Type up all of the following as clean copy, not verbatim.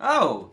Oh,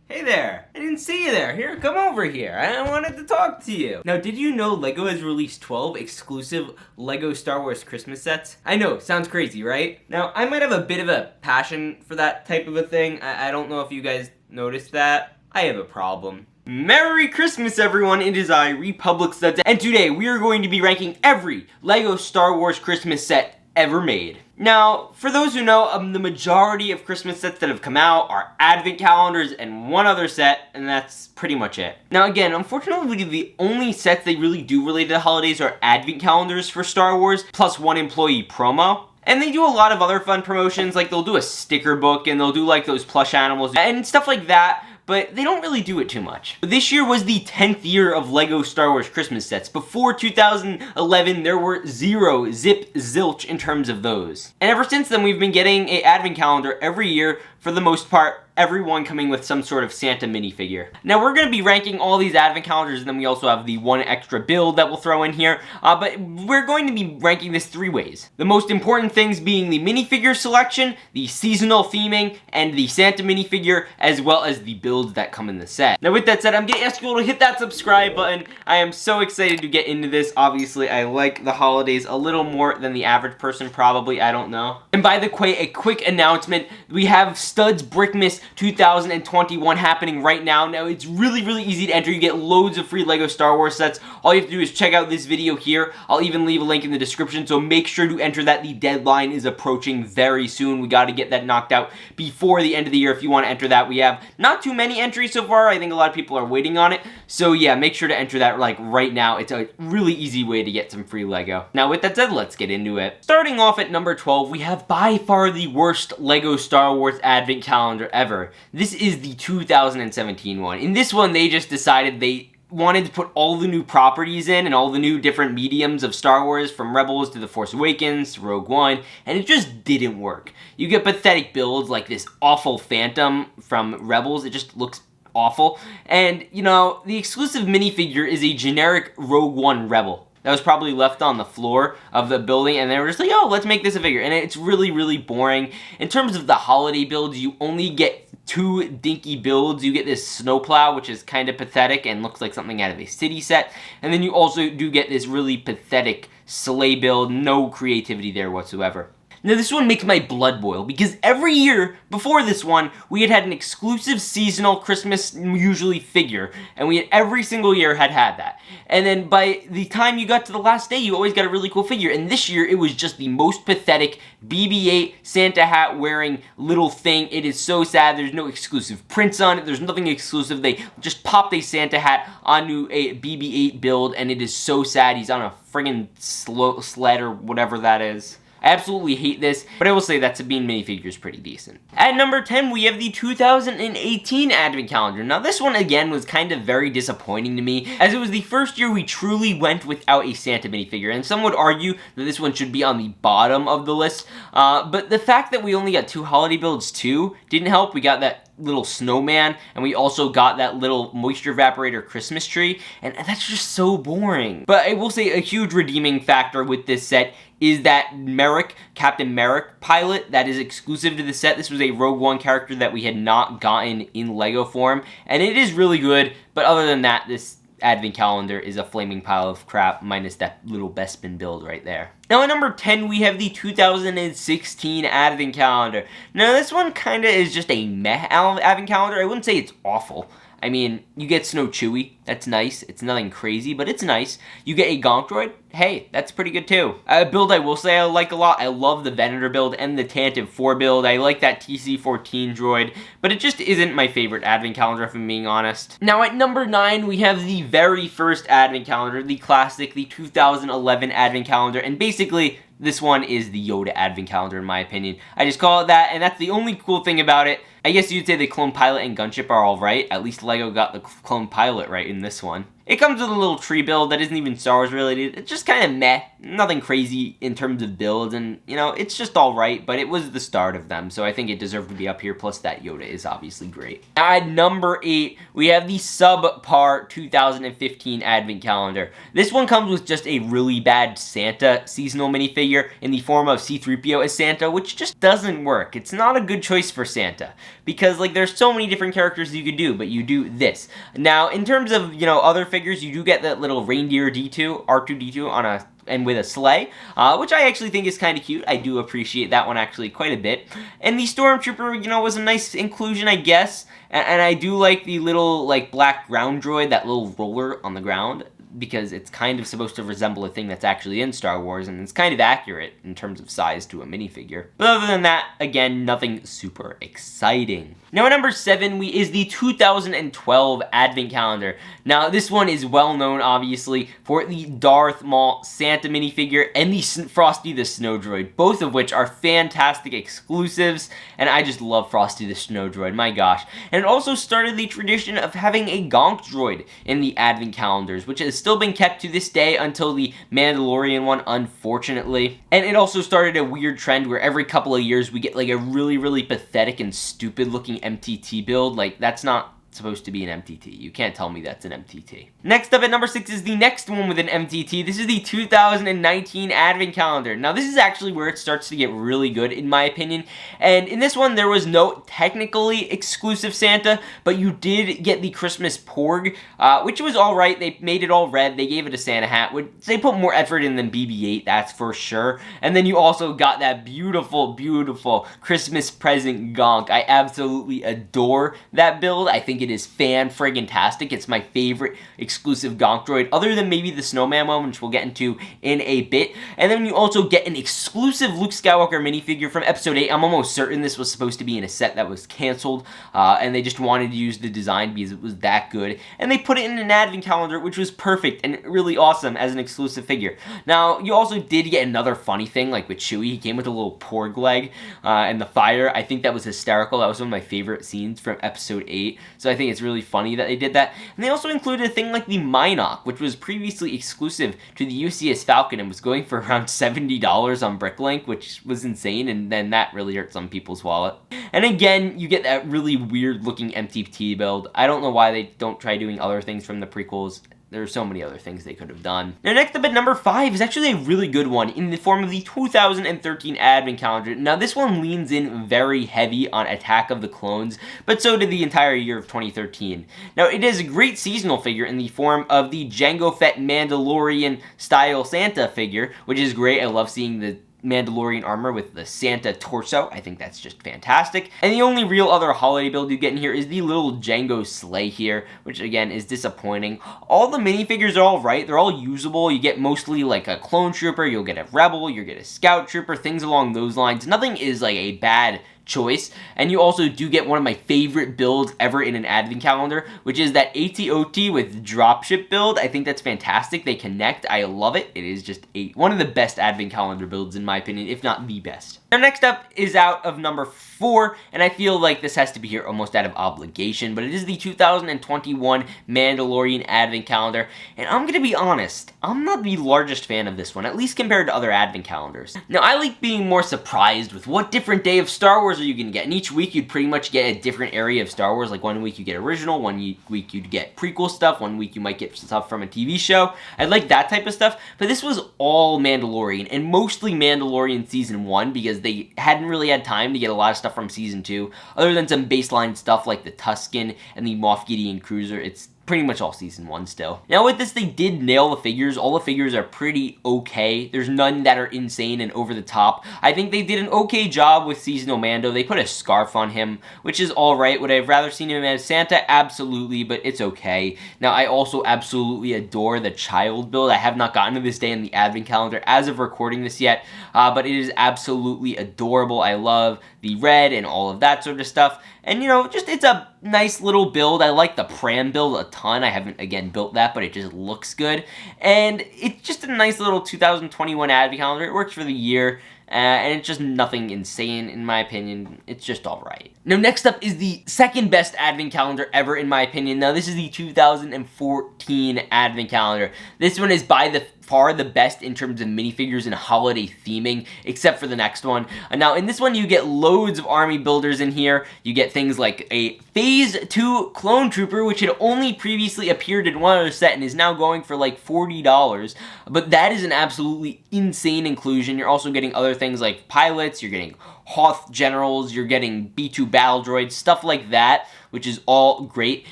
hey there. I didn't see you there. Here, come over here. I wanted to talk to you. Now, did you know LEGO has released 12 exclusive LEGO Star Wars Christmas sets? I know, sounds crazy, right? Now, I might have a bit of a passion for that type of a thing. I don't know if you guys noticed that. I have a problem. Merry Christmas, everyone! It is I, Republic Studs, and today we are going to be ranking every LEGO Star Wars Christmas set ever made. Now, for those who know, the majority of Christmas sets that have come out are advent calendars and one other set, and that's pretty much it. Now again, unfortunately, the only sets they really do relate to the holidays are advent calendars for Star Wars, plus one employee promo. And they do a lot of other fun promotions, like they'll do a sticker book, and they'll do like those plush animals, and stuff like that. But they don't really do it too much. This year was the 10th year of LEGO Star Wars Christmas sets. Before 2011, there were zero, zip, zilch in terms of those. And ever since then, we've been getting an advent calendar every year, for the most part, everyone coming with some sort of Santa minifigure. Now, we're going to be ranking all these advent calendars, and then we also have the one extra build that we'll throw in here, but we're going to be ranking this three ways. The most important things being the minifigure selection, the seasonal theming, and the Santa minifigure, as well as the builds that come in the set. Now, with that said, I'm going to ask you all to hit that subscribe button. I am so excited to get into this. Obviously, I like the holidays a little more than the average person, probably. I don't know. And by the way, a quick announcement. We have Studs Brickmas 2021 happening right now. Now, it's really, really easy to enter. You get loads of free LEGO Star Wars sets. All you have to do is check out this video here. I'll even leave a link in the description, so make sure to enter that. The deadline is approaching very soon. We got to get that knocked out before the end of the year if you want to enter that. We have not too many entries so far. I think a lot of people are waiting on it. So yeah, make sure to enter that like right now. It's a really easy way to get some free LEGO. Now, with that said, let's get into it. Starting off at number 12, we have by far the worst LEGO Star Wars advent calendar ever. This is the 2017 one. In this one, they just decided they wanted to put all the new properties in and all the new different mediums of Star Wars, from Rebels to The Force Awakens to Rogue One, and it just didn't work. You get pathetic builds like this awful Phantom from Rebels. It just looks awful. And, you know, the exclusive minifigure is a generic Rogue One Rebel that was probably left on the floor of the building, and they were just like, oh, let's make this a figure. And it's really, really boring. In terms of the holiday builds, you only get two dinky builds. You get this snowplow, which is kind of pathetic and looks like something out of a city set. And then you also do get this really pathetic sleigh build. No creativity there whatsoever. Now, this one makes my blood boil, because every year before this one, we had an exclusive seasonal Christmas usually figure, and we had every single year had that. And then by the time you got to the last day, you always got a really cool figure, and this year it was just the most pathetic BB-8 Santa hat wearing little thing. It is so sad. There's no exclusive prints on it. There's nothing exclusive. They just popped a Santa hat onto a BB-8 build, and it is so sad. He's on a friggin' sled or whatever that is. I absolutely hate this, but I will say that Sabine minifigure is pretty decent. At number 10, we have the 2018 Advent Calendar. Now, this one, again, was kind of very disappointing to me, as it was the first year we truly went without a Santa minifigure, and some would argue that this one should be on the bottom of the list, but the fact that we only got two holiday builds, too, didn't help. We got that little snowman, and we also got that little moisture evaporator Christmas tree, and that's just so boring. But I will say a huge redeeming factor with this set is that Merrick, Captain Merrick pilot that is exclusive to the set. This was a Rogue One character that we had not gotten in LEGO form, and it is really good, but other than that, this advent calendar is a flaming pile of crap, minus that little Bespin build right there. Now, at number 10, we have the 2016 advent calendar. Now, this one kind of is just a meh advent calendar. I wouldn't say it's awful. I mean, you get Snow Chewie. That's nice. It's nothing crazy, but it's nice. You get a Gonk Droid. Hey, that's pretty good too. A build I will say I like a lot. I love the Venator build and the Tantive 4 build. I like that TC-14 droid, but it just isn't my favorite advent calendar, if I'm being honest. Now, at number 9, we have the very first advent calendar, the classic, the 2011 advent calendar, and basically, this one is the Yoda advent calendar, in my opinion. I just call it that, and that's the only cool thing about it. I guess you'd say the Clone Pilot and Gunship are all right. At least LEGO got the Clone Pilot right in this one. It comes with a little tree build that isn't even Star Wars related. It's just kind of meh. Nothing crazy in terms of builds, and, you know, it's just alright, but it was the start of them, so I think it deserved to be up here, plus that Yoda is obviously great. Now, at number 8, we have the subpar 2015 Advent Calendar. This one comes with just a really bad Santa seasonal minifigure in the form of C-3PO as Santa, which just doesn't work. It's not a good choice for Santa, because, like, there's so many different characters you could do, but you do this. Now, in terms of, you know, other figures, you do get that little reindeer D2, R2-D2 on a and with a sleigh, which I actually think is kind of cute. I do appreciate that one actually quite a bit. And the Stormtrooper, you know, was a nice inclusion, I guess. And I do like the little, like, black ground droid, that little roller on the ground, because it's kind of supposed to resemble a thing that's actually in Star Wars, and it's kind of accurate in terms of size to a minifigure. But other than that, again, nothing super exciting. Now at number 7 is the 2012 Advent Calendar. Now this one is well known, obviously, for the Darth Maul Santa minifigure and the Frosty the Snow Droid, both of which are fantastic exclusives, and I just love Frosty the Snow Droid, my gosh. And it also started the tradition of having a Gonk droid in the Advent Calendars, which has still been kept to this day until the Mandalorian one, unfortunately. And it also started a weird trend where every couple of years we get like a really, really pathetic and stupid looking MTT build. Like, that's not supposed to be an MTT. You can't tell me that's an MTT. Next up at number 6 is the next one with an MTT. This is the 2019 Advent Calendar. Now this is actually where it starts to get really good in my opinion. And in this one there was no technically exclusive Santa, but you did get the Christmas Porg, which was alright. They made it all red. They gave it a Santa hat. They put more effort in than BB-8, that's for sure. And then you also got that beautiful, beautiful Christmas present Gonk. I absolutely adore that build. I think it is fan-friggin-tastic. It's my favorite exclusive Gonk droid, other than maybe the Snowman one, which we'll get into in a bit. And then you also get an exclusive Luke Skywalker minifigure from Episode 8. I'm almost certain this was supposed to be in a set that was canceled, and they just wanted to use the design because it was that good. And they put it in an Advent Calendar, which was perfect and really awesome as an exclusive figure. Now, you also did get another funny thing, like with Chewie. He came with a little Porg leg and the fire. I think that was hysterical. That was one of my favorite scenes from Episode 8. So I think it's really funny that they did that. And they also included a thing like the Minoc, which was previously exclusive to the UCS Falcon and was going for around $70 on Bricklink, which was insane, and then that really hurt some people's wallet. And again, you get that really weird looking MTT build. I don't know why they don't try doing other things from the prequels. There are so many other things they could have done. Now, next up at number 5 is actually a really good one in the form of the 2013 Advent Calendar. Now, this one leans in very heavy on Attack of the Clones, but so did the entire year of 2013. Now, it is a great seasonal figure in the form of the Jango Fett Mandalorian style Santa figure, which is great. I love seeing the Mandalorian armor with the Santa torso. I think that's just fantastic. And the only real other holiday build you get in here is the little Jango sleigh here, which again is disappointing. All the minifigures are all right. They're all usable. You get mostly like a clone trooper, you'll get a rebel, you'll get a scout trooper, things along those lines. Nothing is like a bad choice. And you also do get one of my favorite builds ever in an Advent Calendar, which is that AT-OT with dropship build. I think that's fantastic. They connect. I love it. It is just one of the best Advent Calendar builds in my opinion, if not the best. Now next up is out of number 4, and I feel like this has to be here almost out of obligation, but it is the 2021 Mandalorian Advent Calendar, and I'm gonna be honest, I'm not the largest fan of this one, at least compared to other Advent Calendars. Now I like being more surprised with what different day of Star Wars are you gonna get, and each week you'd pretty much get a different area of Star Wars. Like one week you get original, one week you'd get prequel stuff, one week you might get stuff from a TV show. I like that type of stuff, but this was all Mandalorian, and mostly Mandalorian Season 1, because they hadn't really had time to get a lot of stuff from Season 2, other than some baseline stuff like the Tusken and the Moff Gideon Cruiser. It's pretty much all Season 1 still. Now with this, they did nail the figures. All the figures are pretty okay. There's none that are insane and over the top. I think they did an okay job with Seasonal Mando. They put a scarf on him, which is alright. Would I have rather seen him as Santa? Absolutely, but it's okay. Now I also absolutely adore the child build. I have not gotten to this day in the Advent Calendar as of recording this yet, but it is absolutely adorable. I love the red and all of that sort of stuff. And, you know, just it's a nice little build. I like the pram build a ton. I haven't, again, built that, but it just looks good. And it's just a nice little 2021 Advent Calendar. It works for the year. and it's just nothing insane in my opinion. It's just alright. Now next up is the second best advent calendar ever in my opinion. Now this is the 2014 advent calendar. This one is by far the best in terms of minifigures and holiday theming, except for the next one. Now in this one you get loads of army builders in here. You get things like a Phase 2 Clone Trooper, which had only previously appeared in one other set and is now going for like $40. But that is an absolutely insane inclusion. You're also getting other things like pilots, you're getting Hoth generals, you're getting B2 battle droids, stuff like that, which is all great.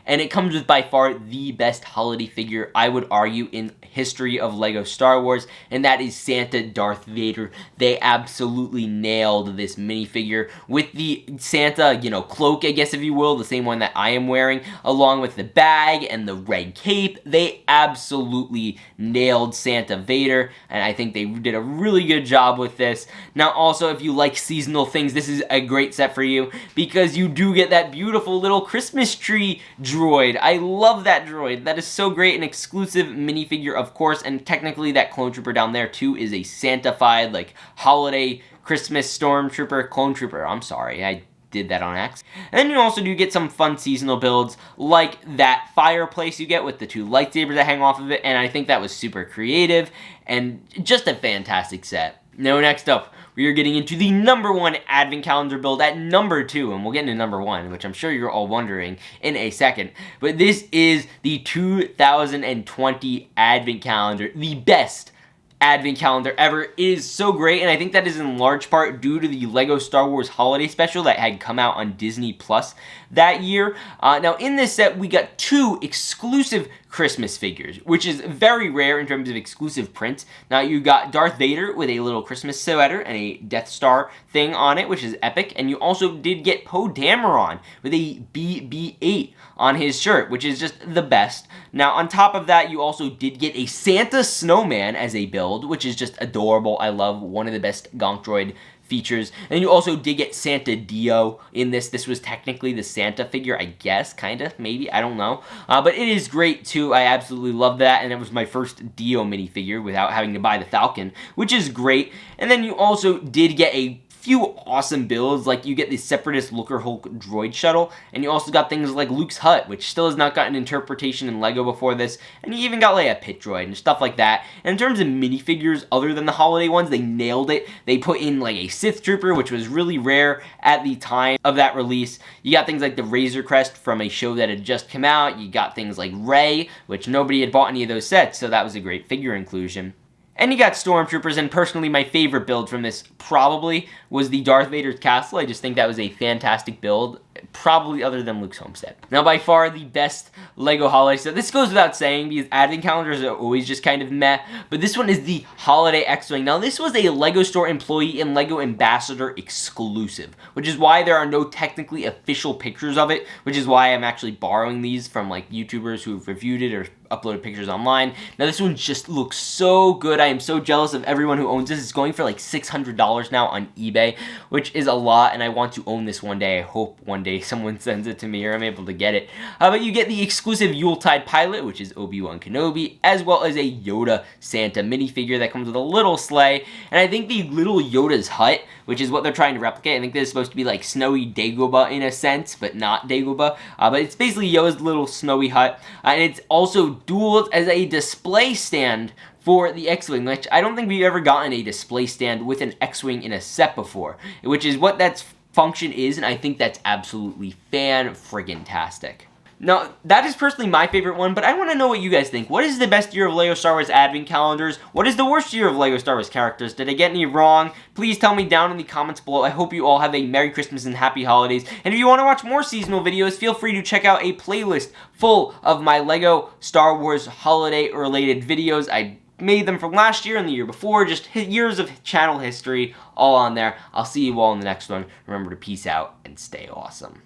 And it comes with by far the best holiday figure, I would argue, in history of LEGO Star Wars, and that is Santa Darth Vader. They absolutely nailed this minifigure with the Santa, cloak, I guess if you will, the same one that I am wearing, along with the bag and the red cape. They absolutely nailed Santa Vader, and I think they did a really good job with this. Now also, if you like seasonal things, this is a great set for you, because you do get that beautiful little Christmas tree droid. I love that droid. That is so great, an exclusive minifigure, of course, and technically that clone trooper down there too is a Santa-fied, like, holiday Christmas stormtrooper, clone trooper. I'm sorry, I did that on accident. And then you also do get some fun seasonal builds, like that fireplace you get with the 2 lightsabers that hang off of it, and I think that was super creative, and just a fantastic set. Now next up, we are getting into the #1 advent calendar build at #2, and we'll get into #1, which I'm sure you're all wondering in a second. But this is the 2020 advent calendar, the best advent calendar ever. It is so great, and I think that is in large part due to the LEGO Star Wars Holiday Special that had come out on Disney Plus that year. Now in this set, we got 2 exclusive Christmas figures, which is very rare in terms of exclusive prints. Now you got Darth Vader with a little Christmas sweater and a Death Star thing on it, which is epic, and you also did get Poe Dameron with a BB-8 on his shirt, which is just the best. Now on top of that, you also did get a Santa Snowman as a build, which is just adorable. I love, one of the best Gonk Droid features. And you also did get Santa Dio in this. This was technically the Santa figure, I guess, kind of, maybe, I don't know. But it is great too. I absolutely love that, and it was my first Dio minifigure without having to buy the Falcon, which is great. And then you also did get a few awesome builds, like you get the Separatist Looker Hulk droid shuttle, and you also got things like Luke's hut, which still has not gotten interpretation in LEGO before this, and you even got like a pit droid and stuff like that. And in terms of minifigures, other than the holiday ones, they nailed it. They put in like a Sith Trooper, which was really rare at the time of that release. You got things like the Razor Crest from a show that had just come out. You got things like Rey, which nobody had bought any of those sets, so that was a great figure inclusion. And you got Stormtroopers, and personally my favorite build from this probably was the Darth Vader's castle. I just think that was a fantastic build, probably other than Luke's homestead. Now by far the best LEGO holiday set. This goes without saying because advent calendars are always just kind of meh, but this one is the Holiday X-Wing. Now this was a LEGO store employee and LEGO ambassador exclusive, which is why there are no technically official pictures of it, which is why I'm actually borrowing these from like YouTubers who've reviewed it or uploaded pictures online. Now this one just looks so good. I am so jealous of everyone who owns this. It's going for like $600 now on eBay, which is a lot, and I want to own this one day. I hope one day someone sends it to me or I'm able to get it. But you get the exclusive Yuletide pilot, which is Obi-Wan Kenobi, as well as a Yoda Santa minifigure that comes with a little sleigh. And I think the little Yoda's hut, which is what they're trying to replicate. I think this is supposed to be like snowy Dagobah in a sense, but not Dagobah. But it's basically Yoda's little snowy hut. And it's also dueled as a display stand for the X-Wing, which I don't think we've ever gotten a display stand with an X-Wing in a set before, which is what that function is, and I think that's absolutely fan-friggin-tastic. Now, that is personally my favorite one, but I want to know what you guys think. What is the best year of LEGO Star Wars advent calendars? What is the worst year of LEGO Star Wars characters? Did I get any wrong? Please tell me down in the comments below. I hope you all have a Merry Christmas and Happy Holidays. And if you want to watch more seasonal videos, feel free to check out a playlist full of my LEGO Star Wars holiday-related videos. I made them from last year and the year before, just years of channel history all on there. I'll see you all in the next one. Remember to peace out and stay awesome.